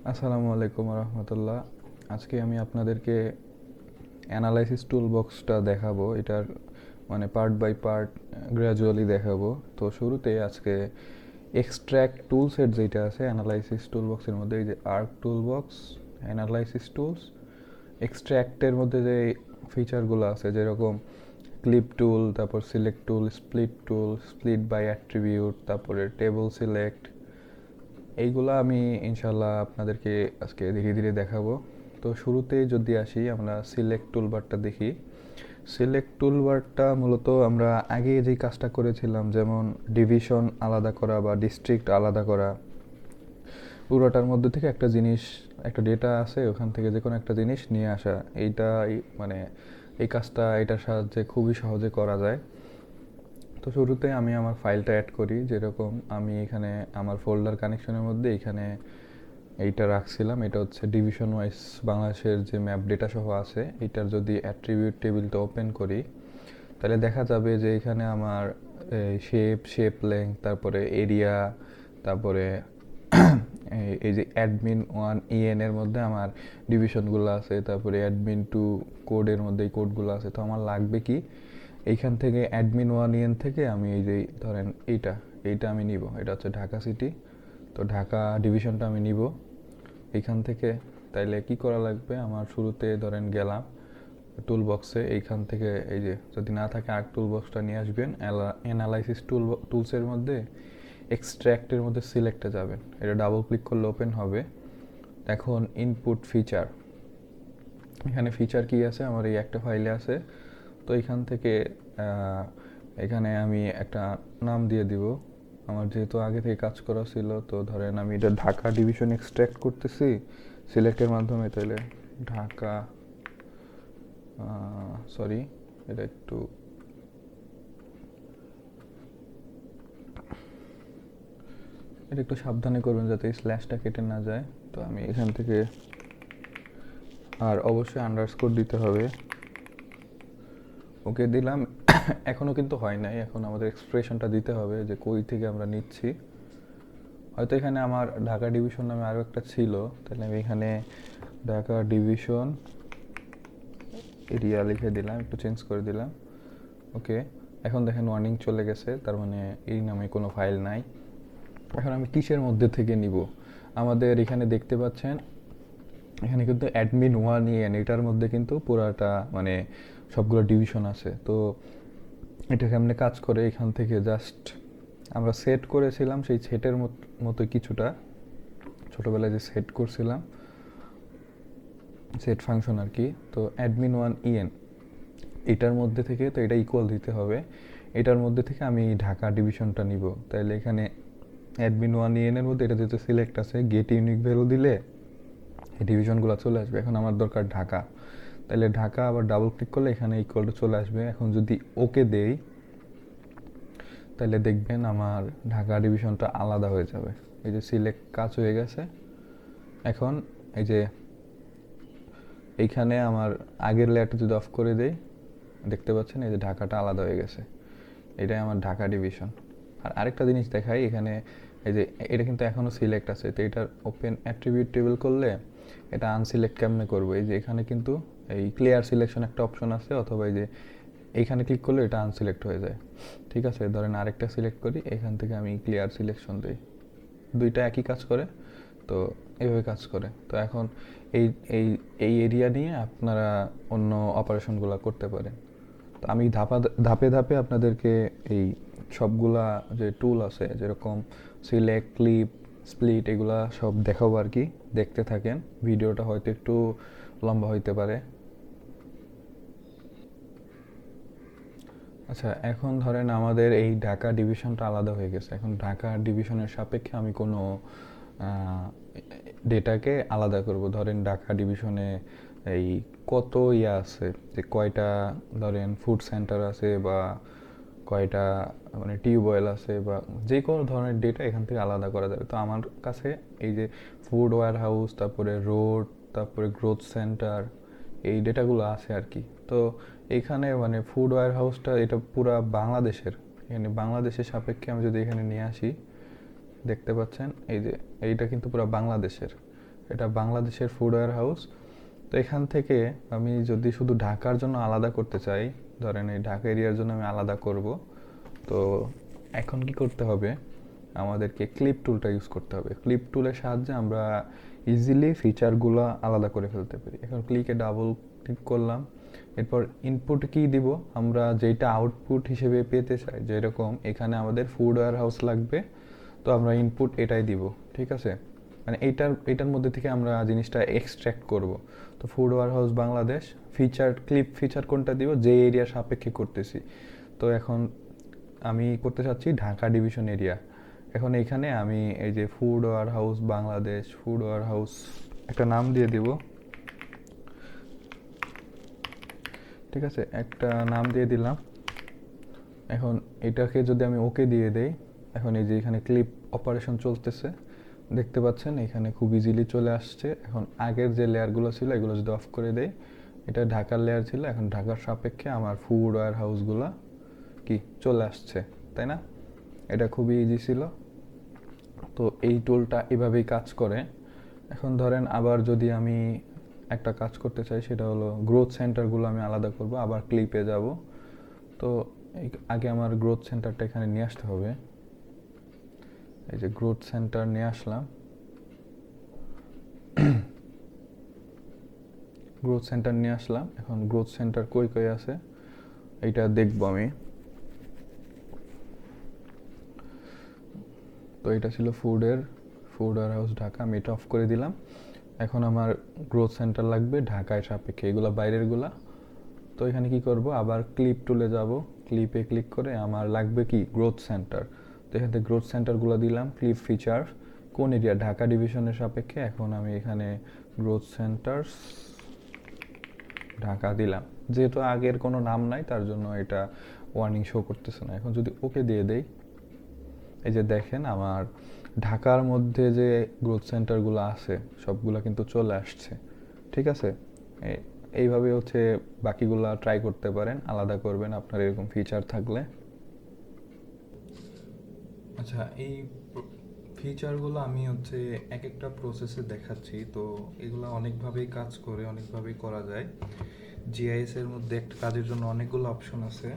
আসসালামু আলাইকুম রহমতুল্লাহ। আজকে আমি আপনাদেরকে অ্যানালাইসিস টুল বক্সটা দেখাবো। এটার মানে পার্ট বাই পার্ট গ্র্যাজুয়ালি দেখাবো। তো শুরুতে আজকে এক্সট্র্যাক্ট টুল সেট যেটা আছে অ্যানালাইসিস টুল বক্সের মধ্যে, এই যে Arc tool box, analysis tools, এক্সট্র্যাক্টের মধ্যে যে ফিচারগুলো আছে যেরকম ক্লিপ টুল, তারপর select tool, split by attribute, তারপরে টেবল সিলেক্ট, এইগুলা আমি ইনশাল্লাহ আপনাদেরকে আজকে ধীরে ধীরে দেখাবো। তো শুরুতেই যদি আসি, আমরা সিলেক্ট টুলবারটা দেখি। সিলেক্ট টুলবারটা মূলত আমরা আগে যেই কাজটা করেছিলাম, যেমন ডিভিশন আলাদা করা বা ডিস্ট্রিক্ট আলাদা করা, পুরোটার মধ্যে থেকে একটা জিনিস, একটা ডেটা আছে, ওখান থেকে যে কোনো একটা জিনিস নিয়ে আসা, মানে এই কাজটা এটার সাহায্যে খুবই সহজে করা যায়। তো শুরুতে আমি আমার ফাইলটা অ্যাড করি। যেরকম আমি এখানে আমার ফোল্ডার কানেকশনের মধ্যে এখানে এইটা রাখছিলাম। এটা হচ্ছে ডিভিশন ওয়াইজ বাংলাদেশের যে ম্যাপ ডেটা সহ আছে। এটার যদি অ্যাট্রিবিউট টেবিলটা ওপেন করি, তাহলে দেখা যাবে যে এখানে আমার শেপ লেংথ, তারপরে এরিয়া, তারপরে এই যে অ্যাডমিন 1 এর মধ্যে আমার ডিভিশনগুলো আছে, তারপরে অ্যাডমিন 2 কোডের মধ্যে এই কোডগুলো আছে। তো আমার লাগবে কি, এইখান থেকে অ্যাডমিন 1 থেকে আমি এই যে ধরেন এইটা আমি নিব। এটা হচ্ছে ঢাকা সিটি। তো ঢাকা ডিভিশনটা আমি নিব এইখান থেকে। তাইলে কি করা লাগবে, আমার শুরুতে ধরেন গেলাম টুল বক্সে, এইখান থেকে এই যে যদি না থাকে আর্ক টুল বক্সটা নিয়ে আসবেন, অ্যানালাইসিস টুলসের মধ্যে এক্সট্র্যাক্টের মধ্যে সিলেক্টে যাবেন। এটা ডাবল ক্লিক করলে ওপেন হবে। এখন ইনপুট ফিচার, এখানে ফিচার কি আছে আমার এই একটা ফাইলে আছে। তো এইখান থেকে এখানে আমি একটা নাম দিয়ে দিব। আমার যেহেতু আগে থেকে কাজ করা ছিল, তো ধরেন আমি এটা ঢাকা ডিভিশন এক্সট্র্যাক্ট করতেছি সিলেক্টের মাধ্যমে। তাহলে ঢাকা, সরি, এটা একটু সাবধানে করবেন যাতে স্ল্যাশটা কেটে না যায়। তো আমি এখান থেকে, আর অবশ্যই আন্ডারস্কোর দিতে হবে। ওকে দিলাম। এখনও কিন্তু হয় নাই, এখন আমাদের এক্সপ্রেশনটা দিতে হবে যে কই থেকে আমরা নিচ্ছি। হয়তো এখানে আমার ঢাকা ডিভিশন নামে আরও একটা ছিল, তাহলে আমি এখানে ঢাকা ডিভিশন এরিয়া লিখে দিলাম, একটু চেঞ্জ করে দিলাম। ওকে, এখন দেখেন ওয়ার্নিং চলে গেছে, তার মানে এই নামে কোনো ফাইল নাই। এখন আমি কিসের মধ্যে থেকে নিব, আমাদের এখানে দেখতে পাচ্ছেন এখানে কিন্তু অ্যাডমিন 1 এটার মধ্যে কিন্তু পুরাটা মানে সবগুলো ডিভিশন আছে। তো এটা কেমনে কাজ করে, এখান থেকে জাস্ট আমরা সেট করেছিলাম সেই সেটের মতো কিছুটা, ছোটোবেলায় যে সেট করছিলাম সেট ফাংশন আর কি। তো অ্যাডমিন 1 এটার মধ্যে থেকে, তো এটা ইকুয়াল দিতে হবে, এটার মধ্যে থেকে আমি ঢাকা ডিভিশনটা নিব। তাইলে এখানে অ্যাডমিন 1 এর মধ্যে এটা যেহেতু সিলেক্ট আছে, গেট ইউনিক ভ্যালু দিলে এই ডিভিশনগুলো চলে আসবে। এখন আমার দরকার ঢাকা, তাহলে ঢাকা আবার ডাবল ক্লিক করলে এখানে ইকুয়াল টু চলে আসবে। এখন যদি ওকে দেই, তাহলে দেখবেন আমার ঢাকা ডিভিশনটা আলাদা হয়ে যাবে। এই যে সিলেক্ট কাজ হয়ে গেছে। এখন এই যে এইখানে আমার আগের লেয়ারটা যদি অফ করে দেই, দেখতে পাচ্ছেন এই যে ঢাকাটা আলাদা হয়ে গেছে। এটাই আমার ঢাকা ডিভিশন। আর আরেকটা জিনিস দেখাই, এখানে এই যে এটা কিন্তু এখনও সিলেক্ট আছে। তো এটার ওপেন অ্যাট্রিবিউট টেবিল করলে এটা আনসিলেক্ট কেমনে করবো, এই যে এখানে কিন্তু এই ক্লিয়ার সিলেকশন একটা অপশন আছে, অথবা এই যে এইখানে ক্লিক করলে এটা আনসিলেক্ট হয়ে যায়। ঠিক আছে, ধরেন আরেকটা সিলেক্ট করি, এখান থেকে আমি ক্লিয়ার সিলেকশন দিই, দুইটা একই কাজ করে। তো এইভাবে কাজ করে। তো এখন এই এই এই এরিয়া নিয়ে আপনারা অন্য অপারেশনগুলো করতে পারেন। তো আমি ধাপে ধাপে আপনাদেরকে এই সবগুলা যে টুল আছে, যেরকম সিলেক্ট, ক্লিপ, স্প্লিট, এগুলা সব দেখাবো আর কি। দেখতে থাকেন, ভিডিওটা হয়তো একটু লম্বা হইতে পারে। আচ্ছা, এখন ধরেন আমাদের এই ঢাকা ডিভিশনটা আলাদা হয়ে গেছে। এখন ঢাকা ডিভিশনের সাপেক্ষে আমি কোনো ডেটাকে আলাদা করব। ধরেন ঢাকা ডিভিশনে এই কত আছে, যে কয়টা ধরেন ফুড সেন্টার আছে, বা কয়টা মানে টিউবওয়েল আছে, বা যে কোনো ধরনের ডেটা এখান থেকে আলাদা করা যাবে। তো আমার কাছে এই যে ফুড ওয়্যার হাউস, তারপরে রোড, তারপরে গ্রোথ সেন্টার, এই ডেটাগুলো আছে আর কি। তো এইখানে মানে ফুড ওয়্যার হাউসটা এটা পুরা বাংলাদেশের, এখানে বাংলাদেশের সাপেক্ষে আমি যদি এখানে নিয়ে আসি, দেখতে পাচ্ছেন এই যে এইটা কিন্তু পুরো বাংলাদেশের। এটা বাংলাদেশের ফুড ওয়্যার হাউস। তো এখান থেকে আমি যদি শুধু ঢাকার জন্য আলাদা করতে চাই, ধরেন এই ঢাকা এরিয়ার জন্য আমি আলাদা করব, তো এখন কি করতে হবে, আমাদেরকে ক্লিপ টুলটা ইউজ করতে হবে। ক্লিপ টুলের সাহায্যে আমরা ইজিলি ফিচারগুলো আলাদা করে ফেলতে পারি। এখন ক্লিকে ডাবল ক্লিক করলাম, এরপর ইনপুট কি দিব, আমরা যেটা আউটপুট হিসেবে পেতে চাই, যেরকম এখানে আমাদের ফুড ওয়্যার হাউস লাগবে, তো আমরা ইনপুট এটাই দিব। ঠিক আছে, মানে এইটার মধ্যে থেকে আমরা জিনিসটা এক্সট্র্যাক্ট করব। তো food warehouse Bangladesh, feature clip feature কোনটা দিব, যে এরিয়া সাপেক্ষে করতেছি। তো এখন আমি করতে চাচ্ছি ঢাকা ডিভিশন এরিয়া। এখন এখানে আমি এই যে food warehouse Bangladesh, food warehouse একটা নাম দিয়ে দিব। ঠিক আছে, একটা নাম দিয়ে দিলাম। এখন এটাকে যদি আমি ওকে দিয়ে দেই, এখন এই যে এখানে ক্লিপ অপারেশন চলতেছে, দেখতে পাচ্ছেন এখানে খুব ইজিলি চলে আসছে। এখন আগের যে লেয়ারগুলো ছিল এগুলো যদি অফ করে দেই, এটা ঢাকার লেয়ার ছিল, এখন ঢাকার সাপেক্ষে আমার ফুড ওয়্যার হাউসগুলো কি চলে আসছে, তাই না? এটা খুবই ইজি ছিল। তো এই টুলটা এভাবেই কাজ করে। এখন ধরেন আবার যদি আমি একটা কাজ করতে চাই, সেটা হলো গ্রোথ সেন্টারগুলো আমি আলাদা করব, আবার ক্লিপে যাব। তো আগে আমার গ্রোথ সেন্টারটা এখানে নিয়ে আসতে হবে। এই যে গ্রোথ সেন্টার নিয়ে আসলাম। গ্রোথ সেন্টার নিয়ে আসলাম। এখন গ্রোথ সেন্টার কই কই আছে এইটা দেখব আমি। তো এটা ছিল ফুড ওয়্যার হাউস ঢাকা, আমি এটা অফ করে দিলাম। এখন আমার গ্রোথ সেন্টার লাগবে ঢাকায় সাপেক্ষে, এগুলো বাইরেরগুলা। তো এখানে কি করব, আবার ক্লিপ টুলে যাব, ক্লিপে ক্লিক করে আমার লাগবে কি গ্রোথ সেন্টার। তো এখান থেকে গ্রোথ সেন্টারগুলো দিলাম, ক্লিপ ফিচার কোন এরিয়া, ঢাকা ডিভিশনের সাপেক্ষে। এখন আমি এখানে গ্রোথ সেন্টার ঢাকা দিলাম। যেহেতু আগের কোনো নাম নাই, তার জন্য এটা ওয়ার্নিং শো করতেছে না। এখন যদি ওকে দিয়ে দেই, এই যে দেখেন আমার ঢাকার মধ্যে যে গ্রোথ সেন্টারগুলো আছে সবগুলো কিন্তু চলে আসছে। ঠিক আছে, এইভাবে হচ্ছে বাকিগুলা ট্রাই করতে পারেন, আলাদা করবেন আপনার এরকম ফিচার থাকলে। আচ্ছা, এই ফিচারগুলো আমি হচ্ছে এক একটা প্রসেসে দেখাচ্ছি। তো এগুলো অনেকভাবেই কাজ করে, অনেকভাবেই করা যায়। জিআইএস এর মধ্যে একটা কাজের জন্য অনেকগুলো অপশন আছে।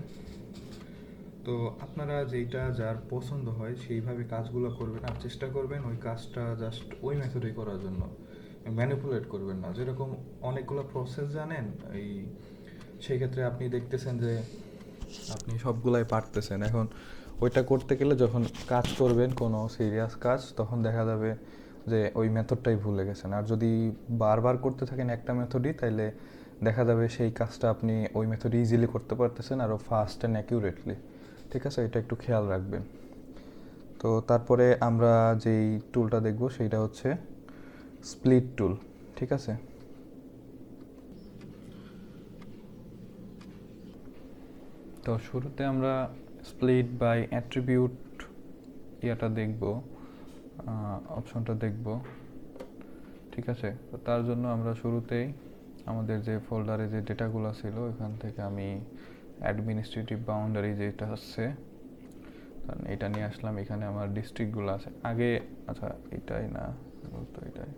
তো আপনারা যেইটা যার পছন্দ হয় সেইভাবে কাজগুলো করবেন, আর চেষ্টা করবেন ওই কাজটা জাস্ট ওই মেথডেই করার জন্য, ম্যানিপুলেট করবেন না। যেরকম অনেকগুলো প্রসেস জানেন, এই সেই ক্ষেত্রে আপনি দেখতেছেন যে আপনি সবগুলাই পারতেছেন। এখন ওইটা করতে গেলে যখন কাজ করবেন কোনো সিরিয়াস কাজ, তখন দেখা যাবে যে ওই মেথডটাই ভুলে গেছেন। আর যদি বারবার করতে থাকেন একটা মেথডই, তাইলে দেখা যাবে সেই কাজটা আপনি ওই মেথডে ইজিলি করতে পারতেছেন, আরও ফাস্ট অ্যান্ড অ্যাকিউরেটলি। ঠিক আছে, এটা একটু খেয়াল রাখবেন। তো তারপরে আমরা যেই টুলটা দেখব সেইটা হচ্ছে স্প্লিট টুল। ঠিক আছে, তো শুরুতে আমরা স্প্লিট বাই অ্যাট্রিবিউট ইয়াটা দেখব, অপশনটা দেখব। ঠিক আছে, তো তার জন্য আমরা শুরুতেই আমাদের যে ফোল্ডারে যে ডেটাগুলো ছিল এখান থেকে আমি অ্যাডমিনিস্ট্রেটিভ বাউন্ডারি যেটা হচ্ছে এটা নিয়ে আসলাম। এখানে আমার ডিস্ট্রিক্টগুলো আছে আগে। আচ্ছা, এটাই না, তো এটাই,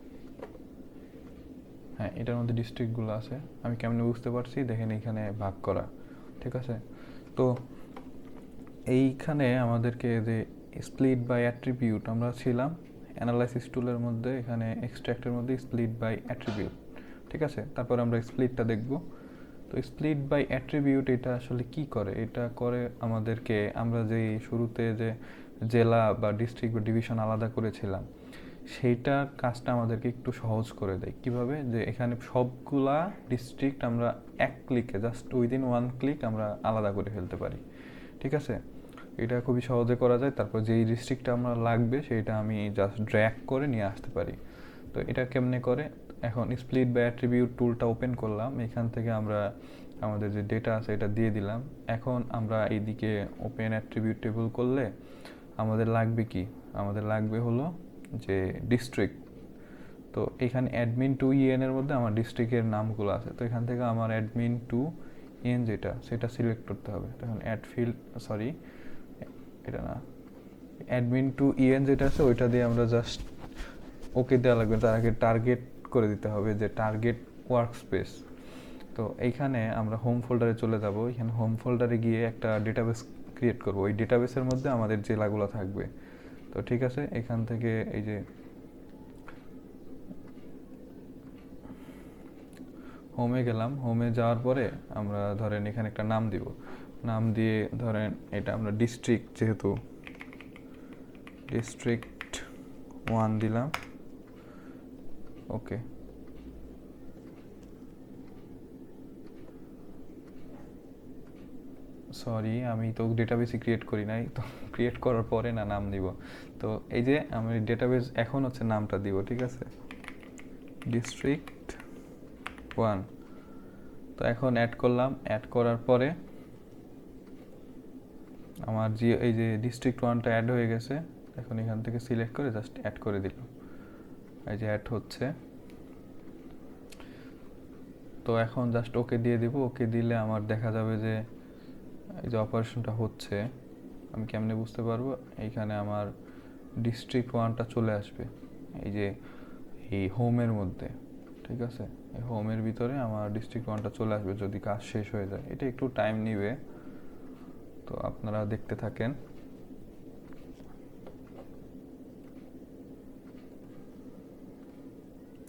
হ্যাঁ এটার মধ্যে ডিস্ট্রিক্টগুলো আছে। আমি কেমনে বুঝতে পারছি, দেখেন এখানে ভাগ করা। ঠিক আছে, তো এইখানে আমাদেরকে যে স্প্লিট বাই অ্যাট্রিবিউট আমরা ছিলাম অ্যানালাইসিস টুলের মধ্যে, এখানে এক্সট্র্যাক্টের মধ্যে স্প্লিট বাই অ্যাট্রিবিউট। ঠিক আছে, তারপর আমরা স্প্লিটটা দেখব। তো স্প্লিট বাই অ্যাট্রিবিউট এটা আসলে কি করে, এটা করে আমাদেরকে, আমরা যে শুরুতে যে জেলা বা ডিস্ট্রিক্ট বা ডিভিশন আলাদা করেছিলাম সেইটার কাজটা আমাদেরকে একটু সহজ করে দেয়। কিভাবে, যে এখানে সবগুলা ডিস্ট্রিক্ট আমরা এক ক্লিকে, জাস্ট উইদিন ওয়ান ক্লিক আমরা আলাদা করে ফেলতে পারি। ঠিক আছে, এটা খুবই সহজে করা যায়। তারপর যেই ডিস্ট্রিক্টটা আমরা লাগবে সেইটা আমি জাস্ট ড্র্যাগ করে নিয়ে আসতে পারি। তো এটা কেমনে করে, এখন স্প্লিট বাই অ্যাট্রিবিউট টুলটা ওপেন করলাম, এখান থেকে আমরা আমাদের যে ডেটা আছে এটা দিয়ে দিলাম। এখন আমরা এইদিকে ওপেন অ্যাট্রিবিউট টেবিল করলে আমাদের লাগবে কি, আমাদের লাগবে হলো যে ডিস্ট্রিক্ট। তো এখানে অ্যাডমিন টু ইএন এর মধ্যে আমার ডিস্ট্রিক্টের নামগুলো আছে। তো এখান থেকে আমার অ্যাডমিন টু ইএন যেটা সেটা সিলেক্ট করতে হবে। তখন অ্যাড ফিল্ড, সরি এটা না, অ্যাডমিন টু ইএন যেটা আছে ওইটা দিয়ে আমরা জাস্ট ওকে দেওয়া লাগবে, তার আগে টার্গেট করে দিতে হবে যে টার্গেট ওয়ার্ক স্পেস। তো এইখানে আমরা হোম ফোল্ডারে চলে যাব, এখানে হোম ফোল্ডারে গিয়ে একটা ডেটাবেস ক্রিয়েট করব, ওই ডেটাবেসের মধ্যে আমাদের জেলাগুলো থাকবে। তো ঠিক আছে, এখান থেকে এই যে হোমে গেলাম, হোমে যাওয়ার পরে আমরা ধরেন এখানে একটা নাম দিব, নাম দিয়ে ধরেন এটা আমরা ডিস্ট্রিক্ট, যেহেতু ডিস্ট্রিক্ট 1 দিলাম, ওকে। সরি, আমি তো ডেটাবেসই ক্রিয়েট করি নাই, তো ক্রিয়েট করার পরে না নাম দিব। তো এই যে আমি ডেটাবেস এখন হচ্ছে নামটা দিব, ঠিক আছে, ডিস্ট্রিক্ট 1। তো এখন অ্যাড করলাম, অ্যাড করার পরে আমার যে এই যে ডিস্ট্রিক্ট 1টা অ্যাড হয়ে গেছে। এখন এখান থেকে সিলেক্ট করে জাস্ট অ্যাড করে দিলাম, এই যে অ্যাড হচ্ছে। তো এখন জাস্ট ওকে দিয়ে দিব, ওকে দিলে আমার দেখা যাবে যে এই যে অপারেশনটা হচ্ছে। আমি কেমনে বুঝতে পারবো? এইখানে আমার ডিস্ট্রিক্ট 1টা চলে আসবে এই যে এই হোমের মধ্যে, ঠিক আছে, এই হোমের ভিতরে আমার ডিস্ট্রিক্ট 1টা চলে আসবে যদি কাজ শেষ হয়ে যায়। এটা একটু টাইম নিবে, তো আপনারা দেখতে থাকেন।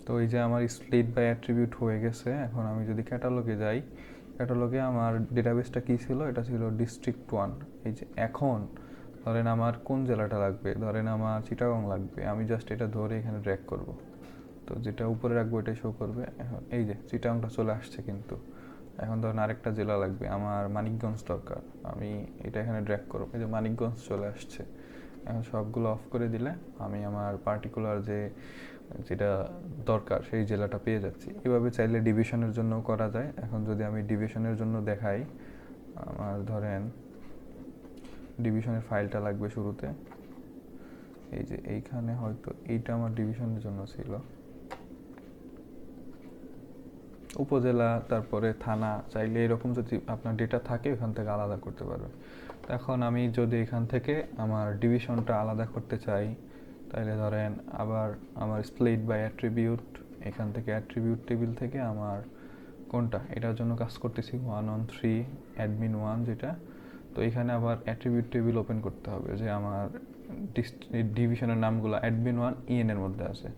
তো এই যে আমার স্প্লিট বাই অ্যাট্রিবিউট হয়ে গেছে। এখন আমি যদি ক্যাটালগে যাই, ক্যাটালগে আমার ডেটাবেসটা কী ছিল? এটা ছিল ডিস্ট্রিক্ট 1। এই যে এখন ধরেন আমার কোন জেলাটা লাগবে, ধরেন আমার চিটাগং লাগবে, আমি জাস্ট এটা ধরে এখানে ড্র্যাগ করব। তো যেটা উপরে রাখবো এটাই শো করবে। এখন এই যে চিটাগংটা চলে আসছে, কিন্তু এখন ধরেন আরেকটা জেলা লাগবে, আমার মানিকগঞ্জ দরকার, আমি এটা এখানে ড্র্যাগ করবো, এই যে মানিকগঞ্জ চলে আসছে। এখন সবগুলো অফ করে দিলে আমি আমার পার্টিকুলার যেটা দরকার সেই জেলাটা পেয়ে যাচ্ছি। এভাবে চাইলে ডিভিশনের জন্য করা যায়। এখন যদি আমি ডিভিশনের জন্য দেখাই, আমার ধরেন ডিভিশনের ফাইলটা লাগবে শুরুতে, এই যে এইখানে হয়তো এইটা আমার ডিভিশনের জন্য ছিল, উপজেলা, তারপরে থানা। চাইলে এরকম যদি আপনার ডেটা থাকে ওখান থেকে আলাদা করতে পারবেন। এখন আমি যদি এখান থেকে আমার ডিভিশনটা আলাদা করতে চাই, তাহলে ধরেন আবার আমার স্প্লিট বাই অ্যাট্রিবিউট, এখান থেকে অ্যাট্রিবিউট টেবিল থেকে আমার কোনটা, এটার জন্য কাজ করতেছি 113 অ্যাডমিন 1 যেটা। তো এখানে আবার অ্যাট্রিবিউট টেবিল ওপেন করতে হবে যে আমার ডিভিশনের নামগুলো অ্যাডমিন 1 ইএন এর মধ্যে আছে।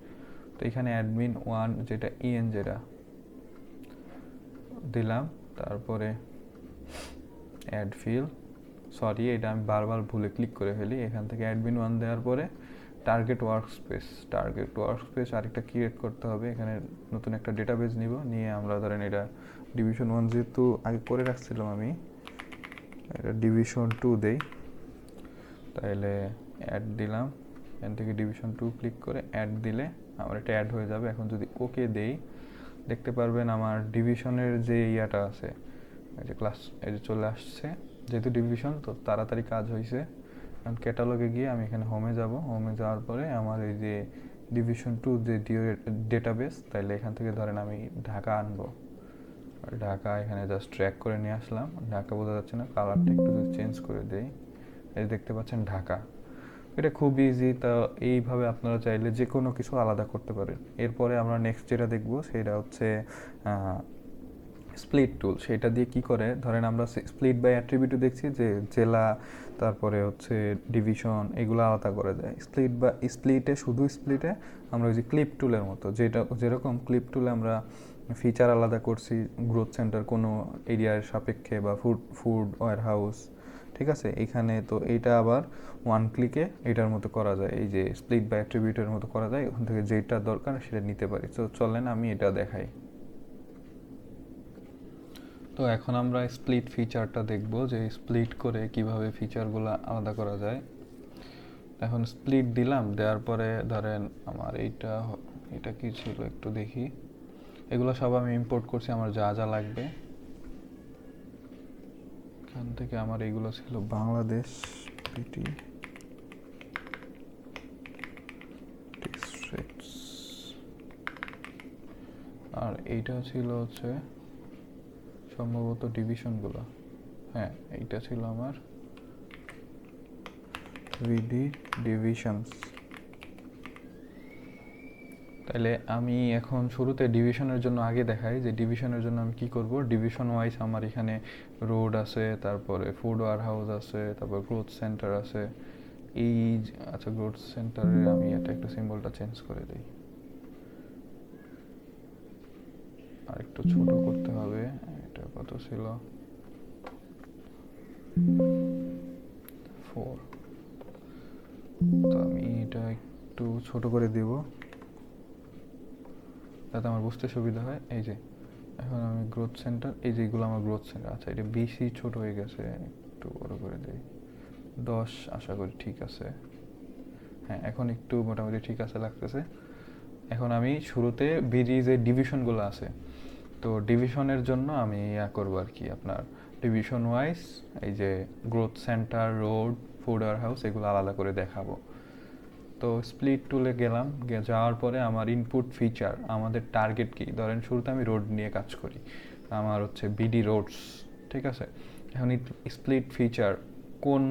তো এখানে অ্যাডমিন 1 যেটা ইএন যেটা দিলাম, তারপরে অ্যাড ফিল, সরি এটা আমি বারবার ভুলে ক্লিক করে ফেলি। এখান থেকে অ্যাডমিন 1 দেওয়ার পরে টার্গেট ওয়ার্কস্পেস আরেকটা ক্রিয়েট করতে হবে। এখানে নতুন একটা ডেটাবেস নিব, নিয়ে আমরা ধরেন এটা ডিভিশন 1 যেহেতু আগে করে রাখছিলাম, আমি এটা ডিভিশন 2 দেই, তাইলে অ্যাড দিলাম, এখান থেকে ডিভিশন 2 ক্লিক করে অ্যাড দিলে আমার এটা অ্যাড হয়ে যাবে। এখন যদি ওকে দেই, দেখতে পারবেন আমার ডিভিশনের যে ইয়াটা আছে, এই যে ক্লাস, এই যে চলে আসছে। যেহেতু ডিভিশন তো তাড়াতাড়ি কাজ হয়েছে। কারণ ক্যাটালগে গিয়ে আমি এখানে হোমে যাব, হোমে যাওয়ার পরে আমার এই যে ডিভিশন 2 যে ডেটাবেস, তাইলে এখান থেকে ধরেন আমি ঢাকা আনবো, ঢাকা এখানে জাস্ট ট্র্যাক করে নিয়ে আসলাম। ঢাকা বোঝা যাচ্ছে না, কালারটা একটু যদি চেঞ্জ করে দেই, এই দেখতে পাচ্ছেন ঢাকা। এটা খুব ইজি। তা এইভাবে আপনারা চাইলে যে কোনো কিছু আলাদা করতে পারেন। এরপরে আমরা নেক্সট যেটা দেখব সেটা হচ্ছে স্প্লিট টুল। সেটা দিয়ে কি করে, ধরেন আমরা স্প্লিট বাই অ্যাট্রিবিউটে দেখছি যে জেলা, তারপরে হচ্ছে ডিভিশন, এগুলো আলাদা করা যায়। স্প্লিটে শুধু স্প্লিটে আমরা ওই যে ক্লিপ টুলের মতো, যেটা যেরকম ক্লিপ টুলে আমরা ফিচার আলাদা করছি, গ্রোথ সেন্টার কোনো এরিয়ার সাপেক্ষে, বা ফুড ওয়্যার হাউস, ঠিক আছে। এখানে তো এইটা আবার ওয়ান ক্লিকে এটার মতো করা যায়, এই যে স্প্লিট বাই অ্যাট্রিবিউটের মতো করা যায়। ওখান থেকে যেটা দরকার সেটা নিতে পারি। তো চলেন আমি এটা দেখাই। তো এখন আমরা স্প্লিট ফিচারটা দেখব, যে স্প্লিট করে কিভাবে ফিচারগুলো আলাদা করা যায়। এখন স্প্লিট দিলাম, দেওয়ার পরে ধরেন আমার এটা কি ছিল একটু দেখি। এগুলো সব আমি ইম্পোর্ট করছি, আমার যা যা লাগবে। এখান থেকে আমার এইগুলো ছিল বাংলাদেশ পিটি ডিস্ট্রিক্টস, আর এইটা ছিল হচ্ছে সম্ভবত ডিভিশনগুলো। হ্যাঁ, এইটা ছিল আমার ভিডি ডিভিশনস। তাহলে আমি এখন শুরুতে ডিভিশনের জন্য আগে দেখাই যে ডিভিশনের জন্য আমি কি করব। ডিভিশন ওয়াইজ আমার এখানে রোড আছে, তারপরে ফুড ওয়্যার হাউস আছে, তারপর গ্রোথ সেন্টার আছে। আচ্ছা, গ্রোথ সেন্টারে আমি এটা একটু সিম্বলটা চেঞ্জ করে দিই, আর একটু ছোট করতে হবে। এটা কত ছিল, 4। তো আমি এটা একটু ছোট করে দিব যাতে আমার বুঝতে সুবিধা হয়। এই যে এখন আমি গ্রোথ সেন্টার, এই যে এগুলো আমার গ্রোথ সেন্টার। আচ্ছা, এটা বেশি ছোট হয়ে গেছে, একটু বড় করে দিই, 10 আশা করি ঠিক আছে। হ্যাঁ, এখন একটু মোটামুটি ঠিক আছে লাগতেছে। এখন আমি শুরুতে বিডি যে ডিভিশনগুলো আছে, তো ডিভিশনের জন্য আমি করবো আর কি, আপনার ডিভিশন ওয়াইজ এই যে growth centre, road, food warehouse এগুলো আলাদা করে দেখাবো। তো স্প্লিট টুলে গেলাম, যাওয়ার পরে আমার ইনপুট ফিচার, আমাদের টার্গেট কি, ধরেন শুরুতে আমি রোড নিয়ে কাজ করি, আমার হচ্ছে বিডি রোডস, ঠিক আছে। এখন স্প্লিট ফিচার কোন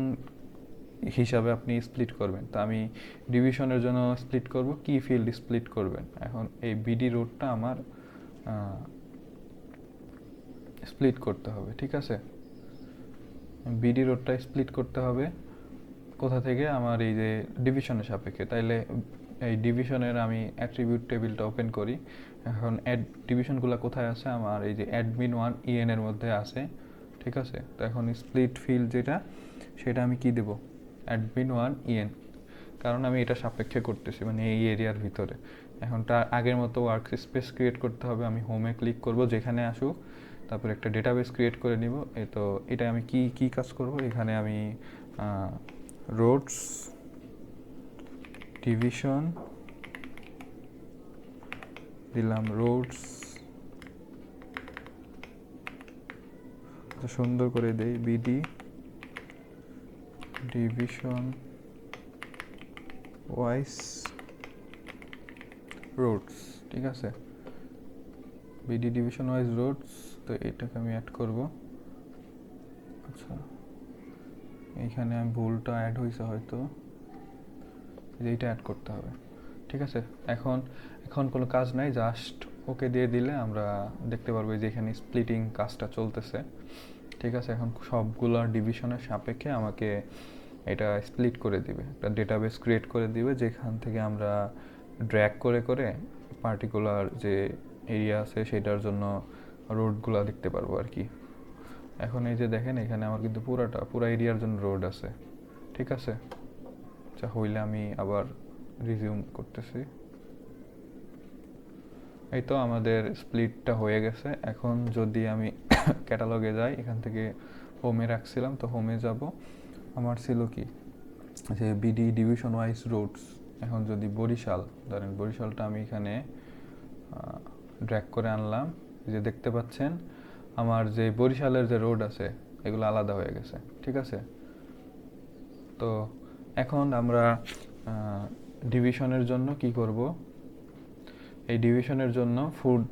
হিসাবে আপনি স্প্লিট করবেন, তা আমি ডিভিশনের জন্য স্প্লিট করব, কি ফিল্ড স্প্লিট করবেন। এখন এই বিডি রোডটা আমার স্প্লিট করতে হবে, ঠিক আছে। বিডি রোডটা স্প্লিট করতে হবে কোথা থেকে, আমার এই যে ডিভিশনের সাপেক্ষে। তাইলে এই ডিভিশনের আমি অ্যাট্রিবিউট টেবিলটা ওপেন করি। এখন ডিভিশনগুলো কোথায় আছে, আমার এই যে অ্যাডমিন 1 ইএন এর মধ্যে আছে, ঠিক আছে। তো এখন স্প্লিট ফিল্ড যেটা, সেটা আমি কি দেব, অ্যাডমিন 1 ইএন, কারণ আমি এটা সাপেক্ষে করতেছি, মানে এই এরিয়ার ভিতরে। এখন তার আগের মতো ওয়ার্ক স্পেস ক্রিয়েট করতে হবে, আমি হোমে ক্লিক করব, যেখানে আসুক, তারপর একটা ডেটাবেস ক্রিয়েট করে নিব। তো এটা আমি কি কি কাজ করব, এখানে আমি রোডস ডিভিশন দিলাম, রোডস সুন্দর করে দেই, বিডি ডিভিশন ওয়াইজ রোডস, ঠিক আছে। বিডি ডিভিশন ওয়াইজ রোডস, তো এটাকে আমি অ্যাড করব। আচ্ছা, এইখানে আমি ভুলটা অ্যাড হয়েছে হয়তো, এইটা অ্যাড করতে হবে, ঠিক আছে। এখন এখন কোনো কাজ নাই, জাস্ট ওকে দিয়ে দিলে আমরা দেখতে পারবো যে এখানে স্প্লিটিং কাজটা চলতেছে, ঠিক আছে। এখন সবগুলো ডিভিশনের সাপেক্ষে আমাকে এটা স্প্লিট করে দিবে, একটা ডেটাবেস ক্রিয়েট করে দিবে, যেখান থেকে আমরা ড্র্যাগ করে করে পার্টিকুলার যে এরিয়া আছে সেটার জন্য রোডগুলো দেখতে পারবো আর কি। এখন এই যে দেখেন, এখানে আমার কিন্তু পুরা এরিয়ার জন্য রোড আছে, ঠিক আছে। আচ্ছা, হইলে আমি আবার রিজিউম করতেছি। এই তো আমাদের স্প্লিটটা হয়ে গেছে। এখন যদি আমি ক্যাটালগে যাই, এখান থেকে হোমে রাখছিলাম, তো হোমে যাব, আমার ছিল কি যে বিডি ডিভিশন ওয়াইজ রোডস। এখন যদি বরিশাল, ধরেন বরিশালটা আমি এখানে ড্র্যাগ করে আনলাম, যে দেখতে পাচ্ছেন আমার যে বরিশালের যে রোড আছে এগুলো আলাদা হয়ে গেছে, ঠিক আছে। তো এখন আমরা ডিভিশনের জন্য কি করব, এই ডিভিশনের জন্য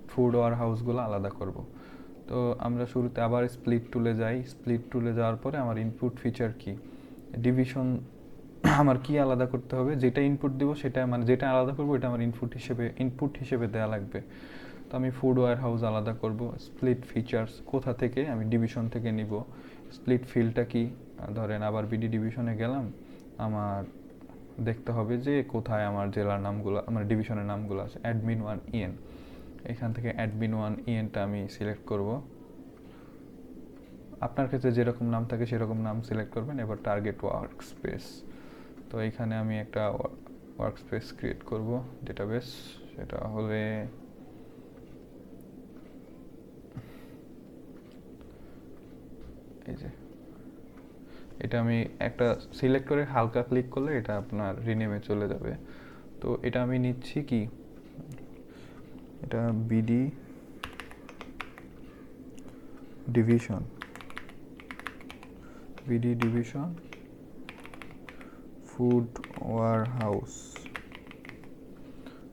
ফুড ওয়্যার হাউসগুলো আলাদা করব। তো আমরা শুরুতে আবার স্প্লিট টুলে যাই, স্প্লিট টুলে যাওয়ার পরে আমার ইনপুট ফিচার কি, ডিভিশন আমার কি আলাদা করতে হবে, যেটা ইনপুট দেবো সেটা, মানে যেটা আলাদা করবো এটা আমার ইনপুট হিসেবে দেওয়া লাগবে। তো আমি ফুড ওয়্যার হাউস আলাদা করব। স্প্লিট ফিচার্স কোথা থেকে, আমি ডিভিশন থেকে নিব। স্প্লিট ফিল্ডটা কি, ধরেন আবার বিডি ডিভিশনে গেলাম, আমার দেখতে হবে যে কোথায় আমার জেলার নামগুলো, আমার ডিভিশনের নামগুলো আছে, অ্যাডমিন 1 ইএন। এখান থেকে অ্যাডমিন 1 ইএনটা আমি সিলেক্ট করব। আপনার ক্ষেত্রে যেরকম নাম থাকে সেরকম নাম সিলেক্ট করবেন। এবার টার্গেট ওয়ার্ক স্পেস, তো এখানে আমি একটা ওয়ার্ক স্পেস ক্রিয়েট করব, ডেটাবেস, সেটা হলে এই যে এটা আমি একটা সিলেক্ট করে হালকা ক্লিক করলে এটা আপনার রিনেমে চলে যাবে। তো এটা আমি নিচ্ছি কি, এটা BD division food warehouse,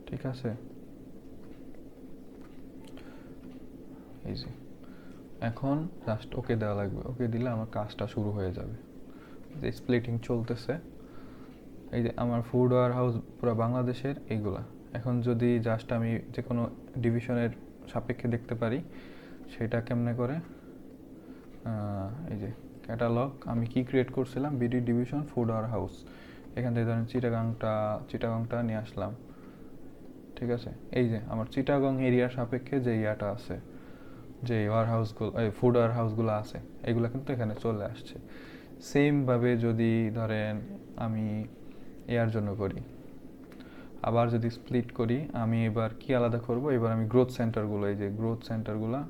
ঠিক আছে। এই যে এখন জাস্ট ওকে দেওয়া লাগবে, ওকে দিলে আমার কাজটা শুরু হয়ে যাবে। যে স্প্লিটিং চলতেছে, এই যে আমার ফুড ওয়্যার হাউস পুরো বাংলাদেশের এইগুলা, এখন যদি জাস্ট আমি যে কোনো ডিভিশনের সাপেক্ষে দেখতে পারি, সেটা কেমনে করে, এই যে ক্যাটালগ আমি কি ক্রিয়েট করছিলাম, বিডি ডিভিশন ফুড আর হাউস, এখান থেকে ধরেন চিটাগাংটা নিয়ে আসলাম। ঠিক আছে, এই যে আমার চিটাগং এরিয়ার সাপেক্ষে যে ইয়াটা আছে, যে ওয়ার হাউসগুলো, এই ফুড ওয়ার হাউসগুলো আছে, এগুলো কিন্তু এখানে চলে আসছে। সেমভাবে যদি ধরেন আমি এর জন্য করি, আবার যদি স্প্লিট করি, আমি এবার কি আলাদা করব, এবার আমি গ্রোথ সেন্টারগুলো, এই যে গ্রোথ সেন্টারগুলো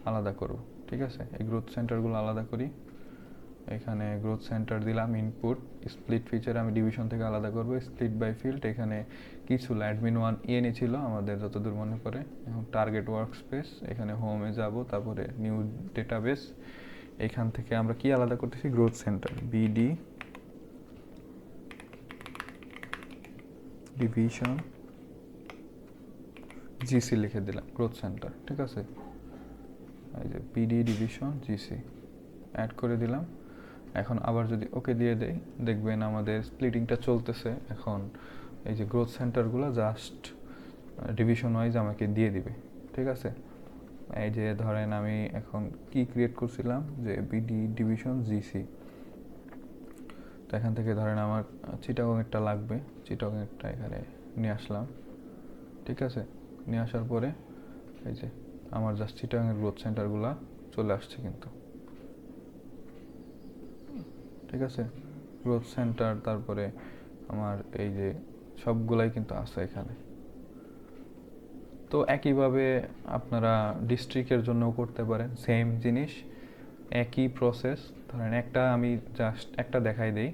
আলাদা করব। ঠিক আছে, এই গ্রোথ সেন্টারগুলো আলাদা করি, এখানে গ্রোথ সেন্টার দিলাম, ইনপুট স্প্লিট ফিচার আমি ডিভিশন থেকে আলাদা করব, স্প্লিট বাই ফিল্ড, এখানে কিছু অ্যাডমিন 1 ইএনই ছিল আমাদের যতদূর মনে পড়ে। এখন টার্গেট ওয়ার্কস্পেস, এখানে হোমে যাব, তারপরে নিউ ডেটাবেস, এখান থেকে আমরা কি আলাদা করতেছি, growth centre BD division GC লিখে দিলাম, গ্রোথ সেন্টার। ঠিক আছে, এই যে বিডি ডিভিশন জিসি অ্যাড করে দিলাম। এখন আবার যদি ওকে দিয়ে দেই, দেখবেন আমাদের স্প্লিটিংটা চলতেছে। এখন এই যে গ্রোথ সেন্টারগুলো জাস্ট ডিভিশন ওয়াইজ আমাকে দিয়ে দিবে। ঠিক আছে, এই যে ধরেন আমি এখন কি ক্রিয়েট করছিলাম, যে বিডি ডিভিশন জিসি, তো এখান থেকে ধরেন আমার চিটাগংয়েরটা লাগবে, চিটাগংয়েরটা এখানে নিয়ে আসলাম। ঠিক আছে, নিয়ে আসার পরে এই যে আমার জাস্ট চিটাগংয়ের গ্রোথ সেন্টারগুলো চলে আসছে কিন্তু। ঠিক আছে, গ্রোথ সেন্টার, তারপরে আমার এই যে সবগুলাই কিন্তু আছে এখানে। তো একইভাবে আপনারা ডিস্ট্রিক্টের জন্যও করতে পারেন সেম জিনিস, একই প্রসেস। ধরেন একটা আমি জাস্ট একটা দেখাই দেই,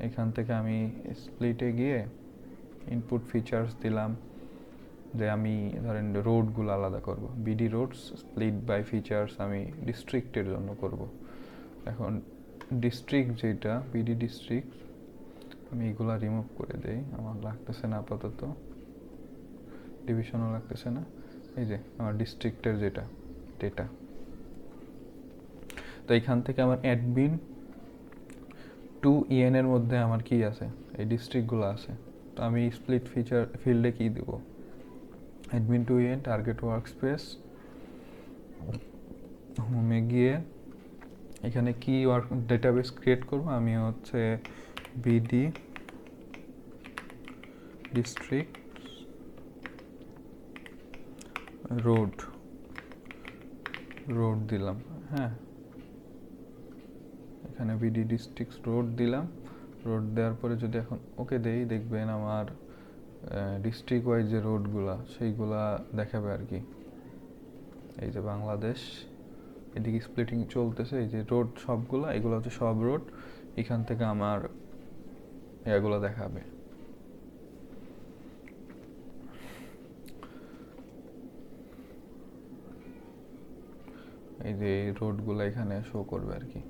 এখান থেকে আমি স্প্লিটে গিয়ে ইনপুট ফিচার্স দিলাম, যে আমি ধরেন রোডগুলো আলাদা করব, বিডি রোডস স্প্লিট বাই ফিচার্স আমি ডিস্ট্রিক্টের জন্য করব। এখন ডিস্ট্রিক্ট যেটা বিডি ডিস্ট্রিক্ট, আমি এগুলা রিমুভ করে দেই, আমার লাগতেছে না আপাতত, ডিভিশনও লাগতেছে না। এই যে আমার ডিস্ট্রিক্টের যেটা ডেটা, তো এইখান থেকে আমার অ্যাডমিন 2 ইএন এর মধ্যে আমার কি আছে, এই ডিস্ট্রিক্টগুলো আছে। তো আমি স্প্লিট ফিচার ফিল্ডে কি দেব, অ্যাডমিন 2 ইএন টার্গেট ওয়ার্কস্পেস, হোমে গিয়ে এখানে কি ওয়ার্ক ডেটাবেস ক্রিয়েট করব, আমি হচ্ছে বিডি ডিস্ট্রিক্ট রোড দিলাম। হ্যাঁ, এখানে বিডি ডিস্ট্রিক্ট রোড দিলাম। রোড দেওয়ার পরে যদি এখন ওকে দেই, দেখবেন আমার ডিস্ট্রিক্ট ওয়াইজ যে রোডগুলা সেইগুলা দেখাবে আর কি। এই যে বাংলাদেশ, এদিকে স্প্লিটিং চলতেছে, এই যে রোড সবগুলা, এগুলো হচ্ছে সব রোড, এখান থেকে আমার এগুলো দেখাবে। এই যে এই রোডগুলো এখানে শো করবে আর কি।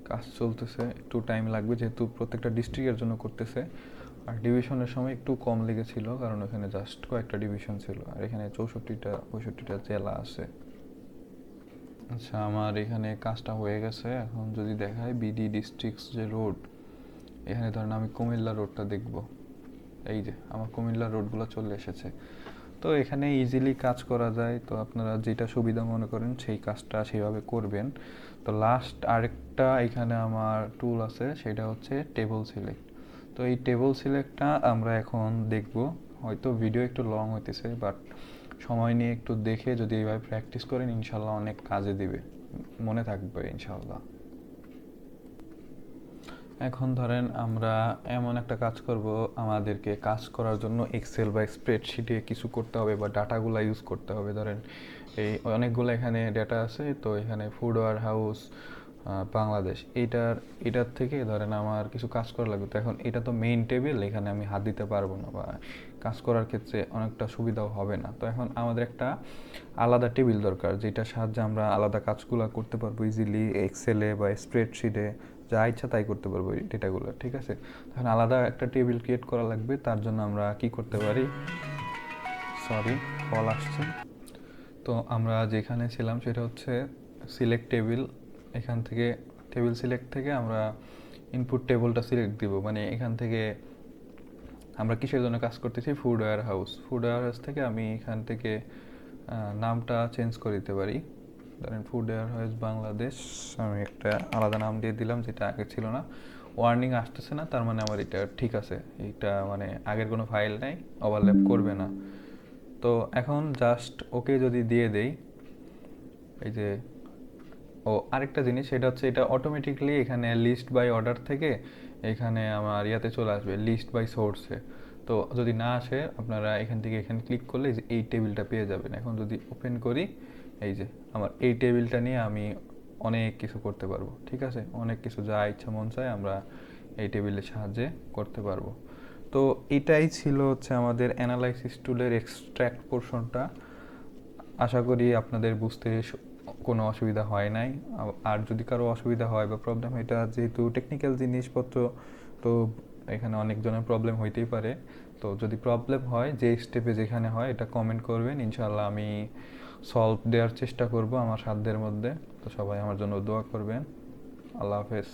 কাজ চলতেছে, একটু টাইম লাগবে যেহেতু প্রত্যেকটা ডিস্ট্রিক্টের জন্য করতেছে। আর ডিভিশনের সময় একটু কম লেগেছিল, কারণ ওখানে জাস্ট কয়েকটা ডিভিশন ছিল, আর এখানে 64টা জেলা আছে। আচ্ছা, আমার এখানে কাজটা হয়ে গেছে। এখন যদি দেখায় বিডি ডিস্ট্রিক্টস যে রোড, এখানে ধরেন আমি কুমিল্লা রোডটা দেখব, এই যে আমার কুমিল্লা রোডগুলো চলে এসেছে। তো এখানে ইজিলি কাজ করা যায়, তো আপনারা যেটা সুবিধা মনে করেন সেই কাজটা সেইভাবে করবেন। তো লাস্ট আরেকটা এখানে আমার টুল আছে, সেটা হচ্ছে টেবল সিলেক্ট। তো এই টেবল সিলেক্টটা আমরা এখন দেখব। হয়তো ভিডিও একটু লং হইতেছে, বাট সময় নিয়ে একটু দেখে যদি এইভাবে প্র্যাকটিস করেন, ইনশাল্লাহ অনেক কাজে দিবে, মনে থাকবে ইনশাল্লাহ। এখন ধরেন আমরা এমন একটা কাজ করব, আমাদেরকে কাজ করার জন্য এক্সেল বা স্প্রেডশিটে কিছু করতে হবে বা ডাটাগুলো ইউজ করতে হবে। ধরেন এই অনেকগুলো এখানে ডেটা আছে, তো এখানে ফুড ওয়ার হাউস বাংলাদেশ, এটার থেকে ধরেন আমার কিছু কাজ করা লাগবে। তো এখন এটা তো মেইন টেবিল, এখানে আমি হাত দিতে পারবো না, বা কাজ করার ক্ষেত্রে অনেকটা সুবিধাও হবে না। তো এখন আমাদের একটা আলাদা টেবিল দরকার, যেটার সাহায্যে আমরা আলাদা কাজগুলো করতে পারবো ইজিলি, এক্সেলে বা স্প্রেডশিটে যা ইচ্ছা তাই করতে পারবো এই ডেটাগুলো। ঠিক আছে, তখন আলাদা একটা টেবিল ক্রিয়েট করা লাগবে। তার জন্য আমরা কি করতে পারি, সরি কল আসছে। তো আমরা যেখানে ছিলাম সেটা হচ্ছে সিলেক্ট টেবিল। এখান থেকে টেবিল সিলেক্ট থেকে আমরা ইনপুট টেবিলটা সিলেক্ট দিব, মানে এখান থেকে আমরা কিসের জন্য কাজ করতেছি, food warehouse. Food warehouse থেকে আমি এখান থেকে নামটা চেঞ্জ করে দিতে পারি। ধরেন ফুড ওয়্যার হাউস বাংলাদেশ, আমি একটা আলাদা নাম দিয়ে দিলাম যেটা আগে ছিল না। ওয়ার্নিং আসতেছে না, তার মানে আমার এটা ঠিক আছে, এটা মানে আগের কোনো ফাইল নেই, ওভারল্যাপ করবে না। তো এখন জাস্ট ওকে যদি দিয়ে দেই, এই যে আরেকটা জিনিস, সেটা হচ্ছে এটা অটোমেটিকলি এখানে লিস্ট বাই অর্ডার থেকে এখানে আমার ইয়াতে চলে আসবে লিস্ট বাই সোর্সে। তো যদি না আসে আপনারা এখান থেকে এখানে ক্লিক করলে এই যে এই টেবিলটা পেয়ে যাবেন। এখন যদি ওপেন করি, এই যে আমার এই টেবিলটা নিয়ে আমি অনেক কিছু করতে পারবো। ঠিক আছে, অনেক কিছু যা ইচ্ছা মন চায় আমরা এই টেবিলের সাহায্যে করতে পারবো। তো এটাই ছিল হচ্ছে আমাদের অ্যানালাইসিস টুলের এক্সট্র্যাক্ট পোর্শনটা। আশা করি আপনাদের বুঝতে কোনো অসুবিধা হয় নাই। আর যদি কারো অসুবিধা হয় বা প্রবলেম, এটা যেহেতু টেকনিক্যাল জিনিসপত্র, তো এখানে অনেকজনের প্রবলেম হইতেই পারে। তো যদি প্রবলেম হয়, যে স্টেপে যেখানে হয় এটা কমেন্ট করবেন, ইনশাল্লাহ আমি সলভ দেওয়ার চেষ্টা করব আমার সাধ্যের মধ্যে। তো সবাই আমার জন্য দোয়া করবেন। আল্লাহ হাফেজ।